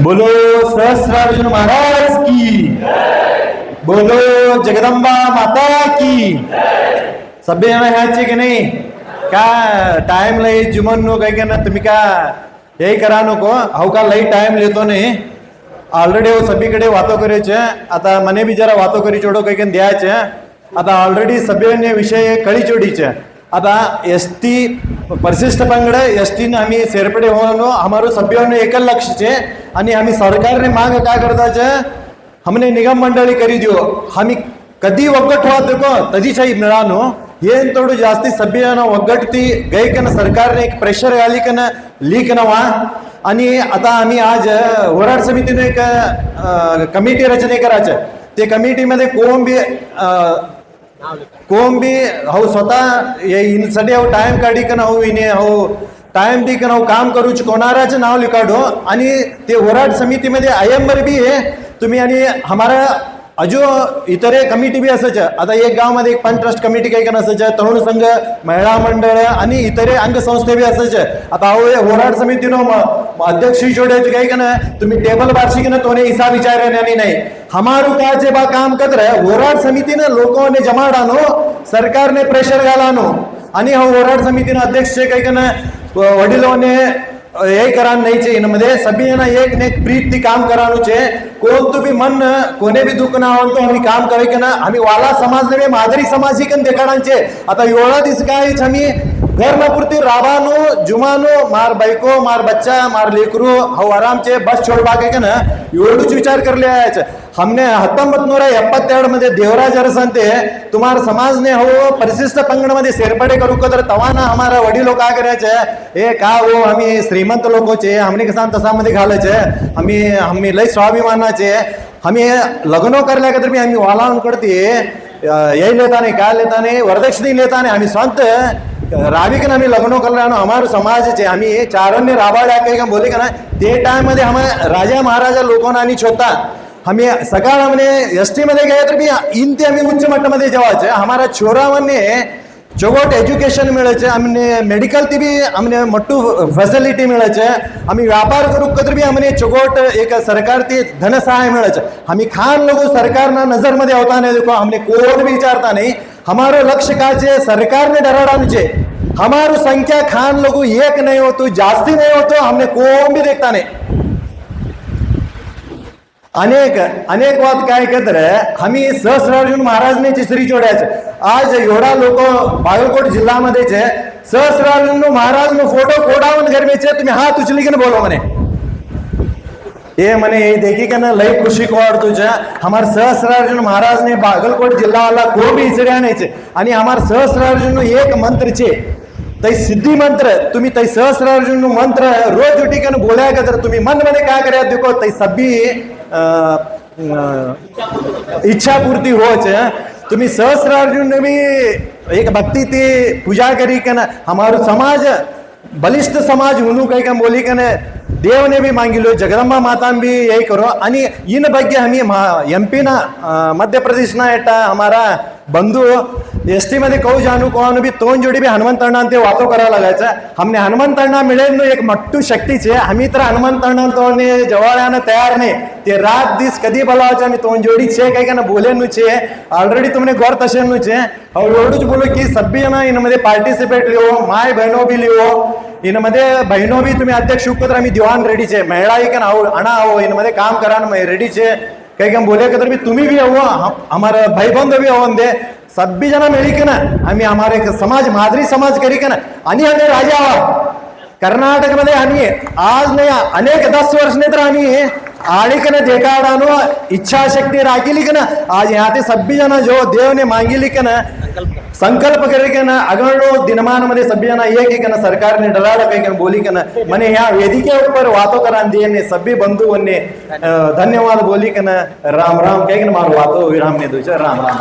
बोलो सहस्रार्जुन महाराज की, बोलो जगदंबा माता की. सभे जण ह्याचे की नाही का टाइम लई जुमन नो काही ना तुम्ही का यही करा नको हो का लई टाइम लेतो नाही. ऑलरेडी वो सभीकडे वातो करायचे आता मने बी जरा वातो करी चोडो काही द्यायचे. आता ऑलरेडी सभेने विषय कळी चोडीचे. आता एसटी परिशिष्ट पंगड एसटी ने आम्ही सेरपडे होनो हमारो सभ्यों ने एकल लक्ष्य छे आणि आम्ही सरकारने मांग काय करता छे हमने निगम मंडळी करी दियो. आम्ही कधी ಒಗ್ಗಟ್ಟು ಹೋದಕೋ तजीशाही मिळानो ಏನ್ ತೋಡು ಜಾಸ್ತಿ सभ्यना ಒಗ್ಗಟ್टी गैकन सरकारने एक प्रेशर घाली कन लीक नवा. आणि आता आम्ही आज होराड समितीने एक कमिटी रचने करायचे. ते कमिटीमध्ये कोण बी हो स्वतः इनसाठी हो टाइम काढी कन हो इने हो टाइम दी कन हो काम करूच कोणाराचं नाव लिखाडो. आणि ते होराड समितीमध्ये आयंबर बी आहे तुम्ही. आणि हमारा अजो इतरे कमिटी बी असायच्या. आता एक गावामध्ये एक पंच कमिटी काही कन असायच्या, तरुण संघ, महिला मंडळ आणि इतरे अंगसंस्थे बी असायच्या. आता होराड समितीनं अध्यक्ष जोड्याचे काही कन तुम्ही टेबल बारशी कन तोने हिसाब विचारणे नाही. हमारू काचे बा काम कत्र होराड समितीनं लोकोने जमा डानो सरकारने प्रेशर घालानो. आणि हा होराड समितीनं अध्यक्ष काही कन वडिलोने यही करा नाही चे. इनमध्ये सभी ना एक ने प्रीत ती काम करानो छे. कोण तुम्ही मन कोणे बी दुःख ना आवडतो आम्ही काम करे की ना आम्ही वाला समाज ने मादरी समाज ही कन देखाडांचे. आता एवढा दिस काय आम्ही धर्मपूर्ती राबानो जुमानो मार बायको मार बच्चा मार लेकरू हो आरामचे बस छोड बागे का ना एवढूच विचार करले आहे. हमने 1972 मध्ये देवराज अरसंते तुम्हारा समाज ने हो परिशिष्ट पंगड मध्ये सेरपडे करू तर तवाना हमारा वडील का करायचे हे का हो आम्ही श्रीमंत लोकोचे हमने कसान तसामध्ये घालायचे. आम्ही लय स्वाभिमानाचे. आम्ही लग्न करल्या का तर मी आम्ही वालावून करते यही लेता नाही काय लेता नाही वरदक्षिणी लेता नाही. आम्ही स्वंत राविकन आम्ही लग्न करला हमारे समाजाचे आम्ही चारण्य राबाड्या काही का बोले का ना ते टाइम मध्ये हम राजा महाराजा लोकांना आणि छोटा आम्ही सकाळ हमने एसटी मध्ये गए तर भी इन ते आम्ही उच्च मट्टामध्ये जेवायचे. हमारा छोरावने चोगोट एज्युकेशन मिळायचे. आमने मेडिकल ती भी हमने मट्टू फॅसिलिटी मिळायचे. आम्ही व्यापार करू तर भी हमने चोगोट एक सरकार ती धन सहाय मिळायचे. आम्ही खान लोग सरकारना नजर मध्ये होता नाही देखो हमने कोण भी विचारता नाही. हमारो लक्ष्य काचे सरकार ने डराडानुचे हमारो संख्या खान लोग एक नहीं हो तो जास्ती नहीं हो तो हमने कोण भी देखता नहीं. अनेक बात काय कतर आम्ही सहस्रार्जुन महाराजने चिसरी जोड्याचे. आज एवढा लोक बागलकोट जिल्ह्यामध्ये सहस्रार्जुन महाराज नो फोटो कोडावन गरमेचे तुम्ही हात उचली की बोलो म्हणे ये मने देखी का ना लई खुशी को और तुझा हमार सहस्रार्जुन महाराज ने बागलकोट जिल्हा वाला को भी इसड्या नाही. आणि हमार सहस्रार्जुन एक मंत्र छे तै सिद्धी मंत्र तुम्ही तै सहस्रार्जुन मंत्र रोज उठी कन बोल्या का तर तुम्ही मन मध्ये काय करा देखो तै सभी इच्छा पूर्ती होच. तुम्ही सहस्रार्जुन भी एक भक्ति ती पूजा करी कन हमारो समाज बलिष्ठ समाज हुनु काही का बोली कन देव ने भी मांगिलो जगदंबा माता भी यही करो. आणि इन ಬಗ್ಗೆ हमी एमपी ना मध्य प्रदेश ना एटा हमारा बंधु एसटी मध्ये कहू जानू कोण भी तोंड जोडी भी हनुमंतण्णा ते वातो करा लागायचा. हमने हनुमंतण्णा मिळेल एक मट्टू शक्ती छे. आम्ही तर हनुमंतण्णा तोने जवळाने तयार नाही. ते रात दिस कधी बोलावचे आम्ही तोंड जोडी छे काही का ना बोलेनु छे ऑलरेडी तुमने गौर तसेनु छे. और एवढूच बोलो की सभ्य जण इनमध्ये पार्टिसिपेट लिहो माय बहनो भी लिहो. इनमध्ये बहनो भी तुम्ही अध्यक्ष उपर आम्ही दिवान रेडी छे महिला ही का आणा हो इनमध्ये काम करा रेडी छे काही का बोले का तर भी तुम्ही भी हो हमारा भाई बंध भी हो दे सभी जना मिली के ना आम्ही हमारे समाज मादरी समाज करी के ना. आणि आम्ही राजा कर्नाटक मध्ये आम्ही आज नाही अनेक 10 वर्ष ने तर आम्ही आळीकन देखाडानो इच्छा शक्ती राखिली का ना. आज यहाँ ते सभी जना जो देव ने मांगिली का ना संकल्प करे का ना अगणो दिनमान मध्ये सभी जना एक ना सरकार ने डराड़ा काही का बोली का ना मने यहाँ वेदिके ऊपर वातो करा दिए सभी बंधुओं धन्यवाद बोली का ना राम राम काही का मारो वातो विराम ने दूसरा राम राम.